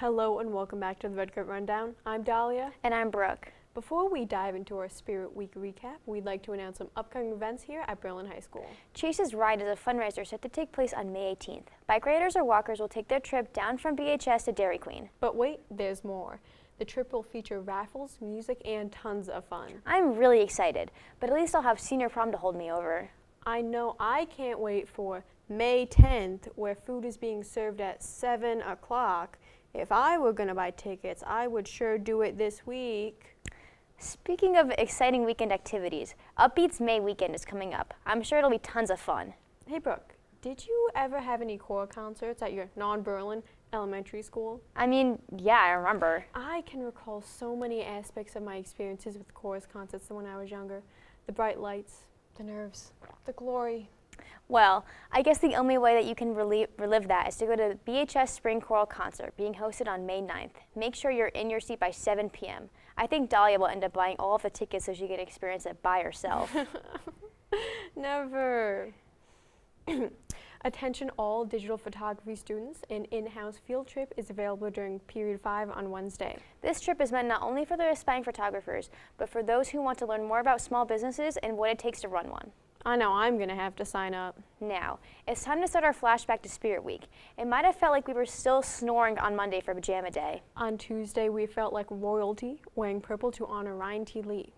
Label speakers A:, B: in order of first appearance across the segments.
A: Hello and welcome back to the Redcoat Rundown. I'm Dahlia.
B: And I'm Brooke.
A: Before we dive into our Spirit Week recap, we'd like to announce some upcoming events here at Berlin High School.
B: Chase's Ride is a fundraiser set to take place on May 18th. Bike riders or walkers will take their trip down from BHS to Dairy Queen.
A: But wait, there's more. The trip will feature raffles, music, and tons of fun.
B: I'm really excited, but at least I'll have senior prom to hold me over.
A: I know I can't wait for May 10th, where food is being served at 7 o'clock. If I were going to buy tickets, I would sure do it this week.
B: Speaking of exciting weekend activities, Upbeat's May weekend is coming up. I'm sure it'll be tons of fun.
A: Hey Brooke, did you ever have any choir concerts at your non-Berlin elementary school?
B: I mean, yeah, I remember.
A: I can recall so many aspects of my experiences with chorus concerts when I was younger. The bright lights, the nerves, the glory.
B: Well, I guess the only way that you can relive that is to go to the BHS Spring Choral Concert being hosted on May 9th. Make sure you're in your seat by 7 p.m. I think Dahlia will end up buying all of the tickets so she can experience it by herself.
A: Never. Attention all digital photography students, an in-house field trip is available during period 5 on Wednesday.
B: This trip is meant not only for the aspiring photographers, but for those who want to learn more about small businesses and what it takes to run one.
A: I know I'm going to have to sign up.
B: Now, it's time to start our flashback to Spirit Week. It might have felt like we were still snoring on Monday for Pajama Day.
A: On Tuesday, we felt like royalty, wearing purple to honor Ryan T. Lee.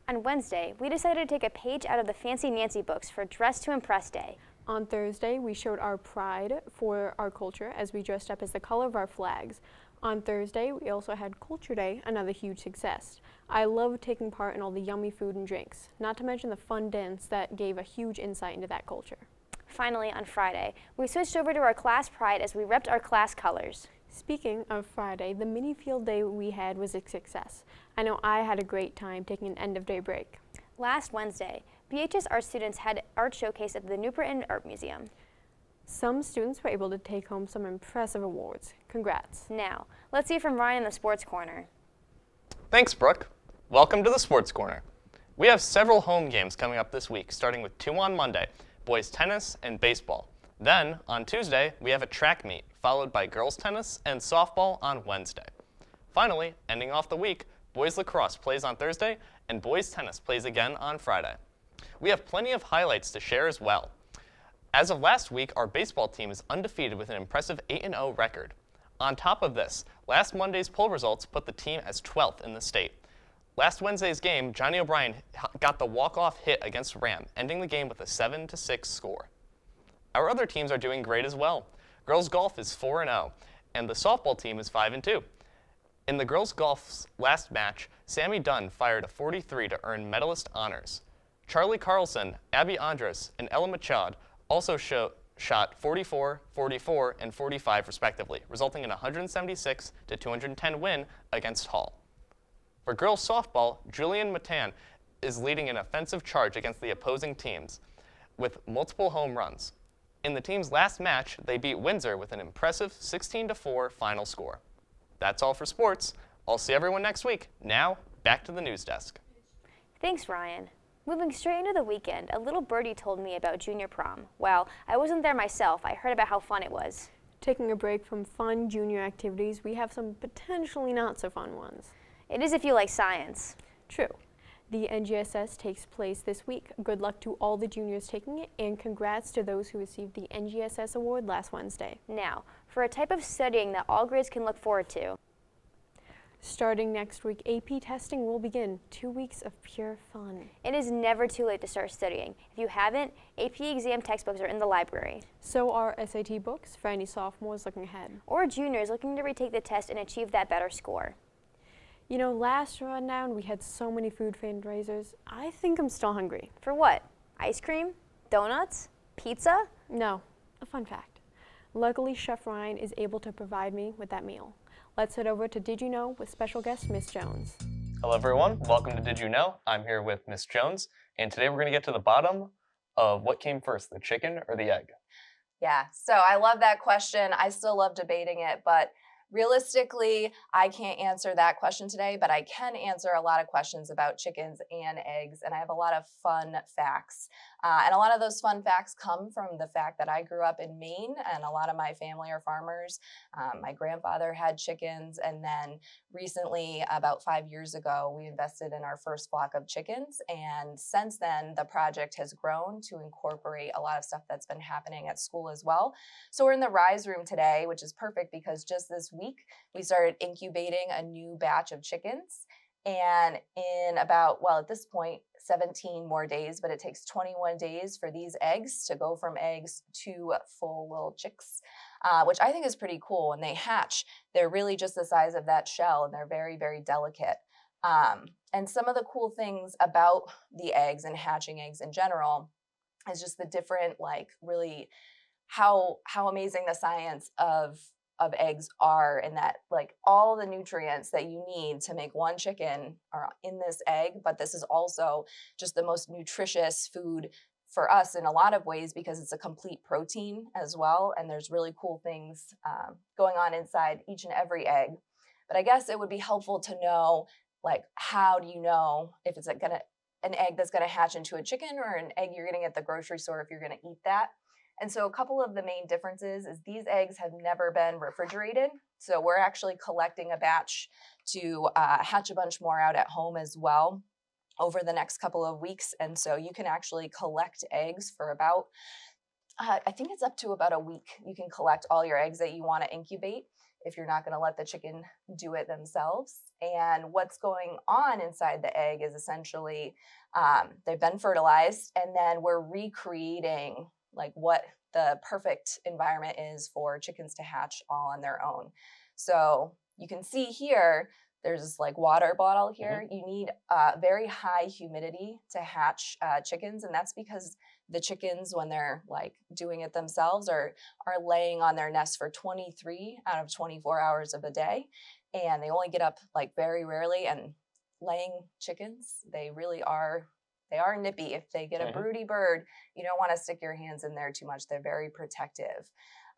B: On Wednesday, we decided to take a page out of the Fancy Nancy books for Dress to Impress Day.
A: On Thursday, we showed our pride for our culture as we dressed up as the color of our flags. On Thursday, we also had Culture Day, another huge success. I love taking part in all the yummy food and drinks, not to mention the fun dance that gave a huge insight into that culture.
B: Finally, on Friday, we switched over to our class pride as we repped our class colors.
A: Speaking of Friday, the mini field day we had was a success. I know I had a great time taking an end-of-day break.
B: Last Wednesday, BHS art students had art showcase at the New Britain Art Museum.
A: Some students were able to take home some impressive awards. Congrats.
B: Now, let's hear from Ryan in the Sports Corner.
C: Thanks, Brooke. Welcome to the Sports Corner. We have several home games coming up this week, starting with 2 on Monday, boys tennis and baseball. Then, on Tuesday, we have a track meet, followed by girls tennis and softball on Wednesday. Finally, ending off the week, boys lacrosse plays on Thursday, and boys tennis plays again on Friday. We have plenty of highlights to share as well. As of last week, our baseball team is undefeated with an impressive 8-0 record. On top of this, last Monday's poll results put the team as 12th in the state. Last Wednesday's game, Johnny O'Brien got the walk-off hit against Ram, ending the game with a 7-6 score. Our other teams are doing great as well. Girls golf is 4-0, and the softball team is 5-2. In the girls golf's last match, Sammy Dunn fired a 43 to earn medalist honors. Charlie Carlson, Abby Andres, and Ella Machad also shot 44, 44, and 45 respectively, resulting in a 176-210 win against Hall. For girls softball, Julian Matan is leading an offensive charge against the opposing teams with multiple home runs. In the team's last match, they beat Windsor with an impressive 16-4 final score. That's all for sports. I'll see everyone next week. Now, back to the news desk.
B: Thanks, Ryan. Moving straight into the weekend, a little birdie told me about junior prom. Well, I wasn't there myself. I heard about how fun it was.
A: Taking a break from fun junior activities, we have some potentially not so fun ones.
B: It is if you like science.
A: True. The NGSS takes place this week. Good luck to all the juniors taking it, and congrats to those who received the NGSS award last Wednesday.
B: Now, for a type of studying that all grades can look forward to.
A: Starting next week, AP testing will begin. 2 weeks of pure fun.
B: It is never too late to start studying. If you haven't, AP exam textbooks are in the library.
A: So are SAT books for any sophomores looking ahead.
B: Or juniors looking to retake the test and achieve that better score.
A: You know, last rundown we had so many food fundraisers. I think I'm still hungry.
B: For what? Ice cream? Donuts? Pizza?
A: No, a fun fact. Luckily, Chef Ryan is able to provide me with that meal. Let's head over to Did You Know with special guest Miss Jones.
C: Hello, everyone. Welcome to Did You Know? I'm here with Miss Jones, and today we're going to get to the bottom of what came first, the chicken or the egg?
D: Yeah, so I love that question. I still love debating it, but Realistically, I can't answer that question today, but I can answer a lot of questions about chickens and eggs, and I have a lot of fun facts. And a lot of those fun facts come from the fact that I grew up in Maine, and a lot of my family are farmers. My grandfather had chickens, and then recently, about 5 years ago, we invested in our first flock of chickens. And since then, the project has grown to incorporate a lot of stuff that's been happening at school as well. So we're in the Rise Room today, which is perfect because just this week, we started incubating a new batch of chickens. And in about, well, at this point, 17 more days, but it takes 21 days for these eggs to go from eggs to full little chicks, which I think is pretty cool. When they hatch, they're really just the size of that shell, and they're very, very delicate. And some of the cool things about the eggs and hatching eggs in general is just the different, like, really how amazing the science of eggs are, and that like all the nutrients that you need to make one chicken are in this egg. But this is also just the most nutritious food for us in a lot of ways because it's a complete protein as well, and there's really cool things going on inside each and every egg. But I guess it would be helpful to know, like, how do you know if it's an egg that's going to hatch into a chicken or an egg you're getting at the grocery store if you're going to eat that? And so a couple of the main differences is these eggs have never been refrigerated. So we're actually collecting a batch to hatch a bunch more out at home as well over the next couple of weeks. And so you can actually collect eggs for about, I think it's up to about a week. You can collect all your eggs that you want to incubate if you're not going to let the chicken do it themselves. And what's going on inside the egg is essentially they've been fertilized, and then we're recreating like what the perfect environment is for chickens to hatch all on their own. So you can see here, there's this like water bottle here. You need very high humidity to hatch chickens. And that's because the chickens, when they're like doing it themselves, are laying on their nest for 23 out of 24 hours of a day. And they only get up like very rarely. And laying chickens, they are nippy. If they get a broody bird, you don't want to stick your hands in there too much. They're very protective.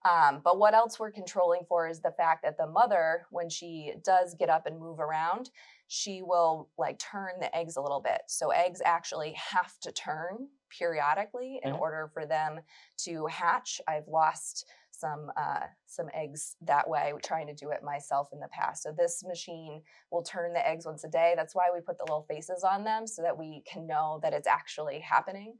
D: But what else we're controlling for is the fact that the mother, when she does get up and move around, she will like turn the eggs a little bit. So eggs actually have to turn periodically in order for them to hatch. I've lost some eggs that way, trying to do it myself in the past. So this machine will turn the eggs once a day. That's why we put the little faces on them, so that we can know that it's actually happening.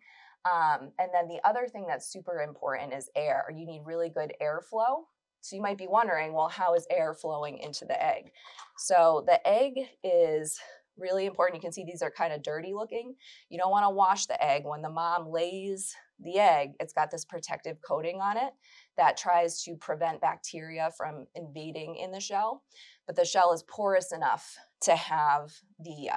D: And then the other thing that's super important is air. You need really good airflow. So you might be wondering, well, how is air flowing into the egg? So the egg is really important. You can see these are kind of dirty looking. You don't want to wash the egg. When the mom lays the egg, it's got this protective coating on it that tries to prevent bacteria from invading in the shell. But the shell is porous enough to have the,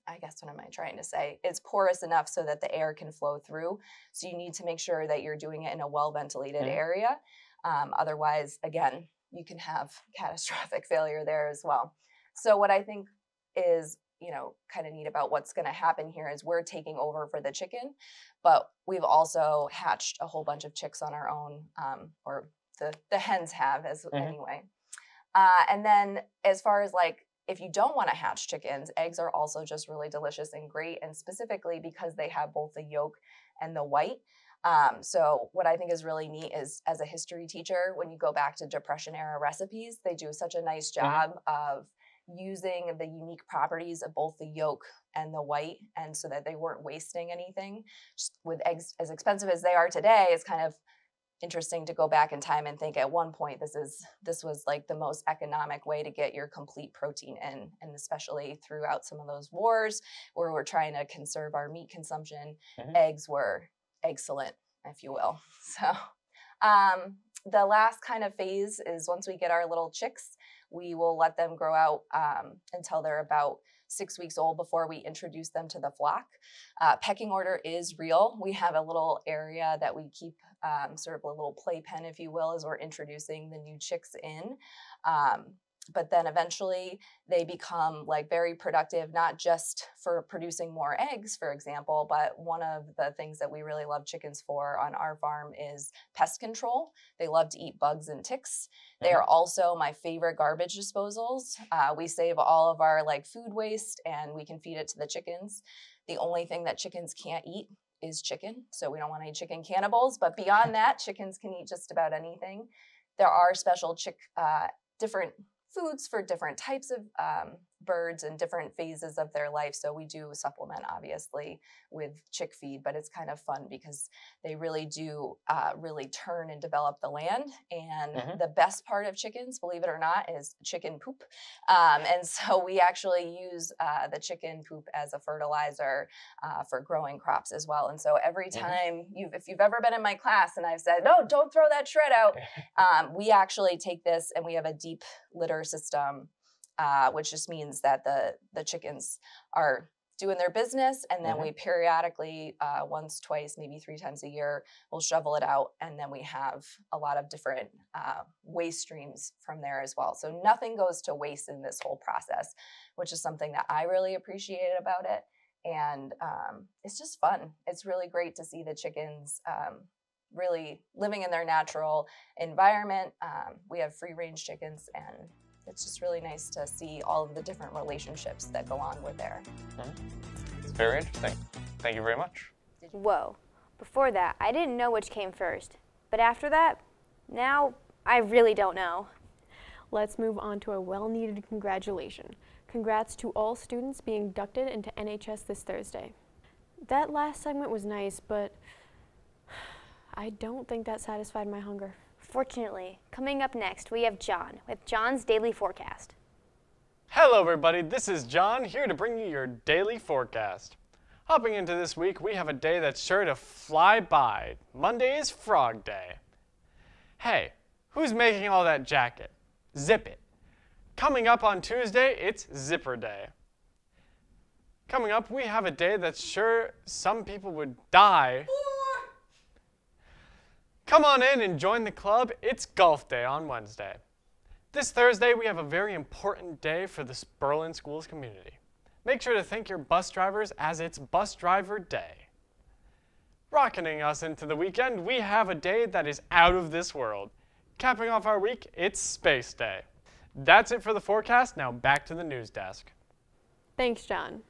D: I guess, what am I trying to say? It's porous enough so that the air can flow through. So you need to make sure that you're doing it in a well-ventilated area. Otherwise, again, you can have catastrophic failure there as well. So what I think is, kind of neat about what's going to happen here is we're taking over for the chicken, but we've also hatched a whole bunch of chicks on our own, or the hens have anyway. And then as far as like, if you don't want to hatch chickens, eggs are also just really delicious and great, and specifically because they have both the yolk and the white. So what I think is really neat is, as a history teacher, when you go back to Depression era recipes, they do such a nice job of using the unique properties of both the yolk and the white, and so that they weren't wasting anything. Just with eggs as expensive as they are today, it's kind of interesting to go back in time and think at one point this was like the most economic way to get your complete protein in, and especially throughout some of those wars where we're trying to conserve our meat consumption, eggs were excellent, if you will. So the last kind of phase is once we get our little chicks, we will let them grow out until they're about 6 weeks old before we introduce them to the flock. Pecking order is real. We have a little area that we keep, sort of a little playpen, if you will, as we're introducing the new chicks in. But then eventually they become like very productive, not just for producing more eggs, for example, but one of the things that we really love chickens for on our farm is pest control. They love to eat bugs and ticks. They are also my favorite garbage disposals. We save all of our like food waste and we can feed it to the chickens. The only thing that chickens can't eat is chicken. So we don't want any chicken cannibals, but beyond that, chickens can eat just about anything. There are special different foods for different types of birds and different phases of their life. So we do supplement, obviously, with chick feed, but it's kind of fun because they really do really turn and develop the land. And the best part of chickens, believe it or not, is chicken poop. And so we actually use the chicken poop as a fertilizer for growing crops as well. And so every time if you've ever been in my class and I've said, no, don't throw that shred out, we actually take this and we have a deep litter system, which just means that the chickens are doing their business, and then we periodically, once, twice, maybe 3 times a year, we'll shovel it out, and then we have a lot of different waste streams from there as well. So nothing goes to waste in this whole process, which is something that I really appreciated about it. And it's just fun. It's really great to see the chickens really living in their natural environment. We have free-range chickens, and it's just really nice to see all of the different relationships that go on with there.
C: It's very interesting. Thank you very much.
B: Whoa. Before that, I didn't know which came first. But after that, now I really don't know.
A: Let's move on to a well-needed congratulation. Congrats to all students being inducted into NHS this Thursday. That last segment was nice, but I don't think that satisfied my hunger.
B: Fortunately, coming up next, we have John with John's Daily Forecast.
C: Hello everybody, this is John here to bring you your daily forecast. Hopping into this week, we have a day that's sure to fly by. Monday is Frog Day. Hey, who's making all that jacket? Zip it. Coming up on Tuesday, it's Zipper Day. Coming up, we have a day that's sure some people would die. Come on in and join the club. It's Golf Day on Wednesday. This Thursday, we have a very important day for the Berlin Schools community. Make sure to thank your bus drivers as it's Bus Driver Day. Rocketing us into the weekend, we have a day that is out of this world. Capping off our week, it's Space Day. That's it for the forecast. Now back to the news desk.
A: Thanks, John.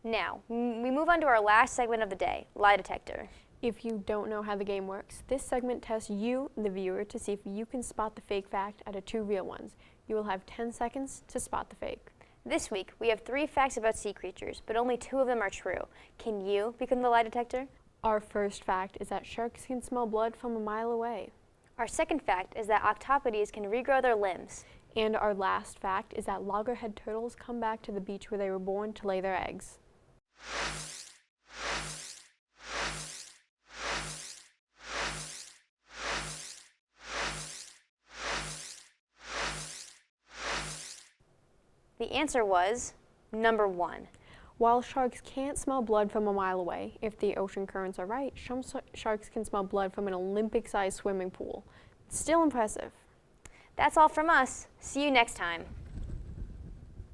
B: Now, we move on to our last segment of the day, Lie Detector.
A: If you don't know how the game works, this segment tests you, the viewer, to see if you can spot the fake fact out of 2 real ones. You will have 10 seconds to spot the fake.
B: This week, we have 3 facts about sea creatures, but only 2 of them are true. Can you become the lie detector?
A: Our first fact is that sharks can smell blood from a mile away.
B: Our second fact is that octopodes can regrow their limbs.
A: And our last fact is that loggerhead turtles come back to the beach where they were born to lay their eggs.
B: The answer was number 1.
A: While sharks can't smell blood from a mile away, if the ocean currents are right, some sharks can smell blood from an Olympic-sized swimming pool. Still impressive.
B: That's all from us. See you next time.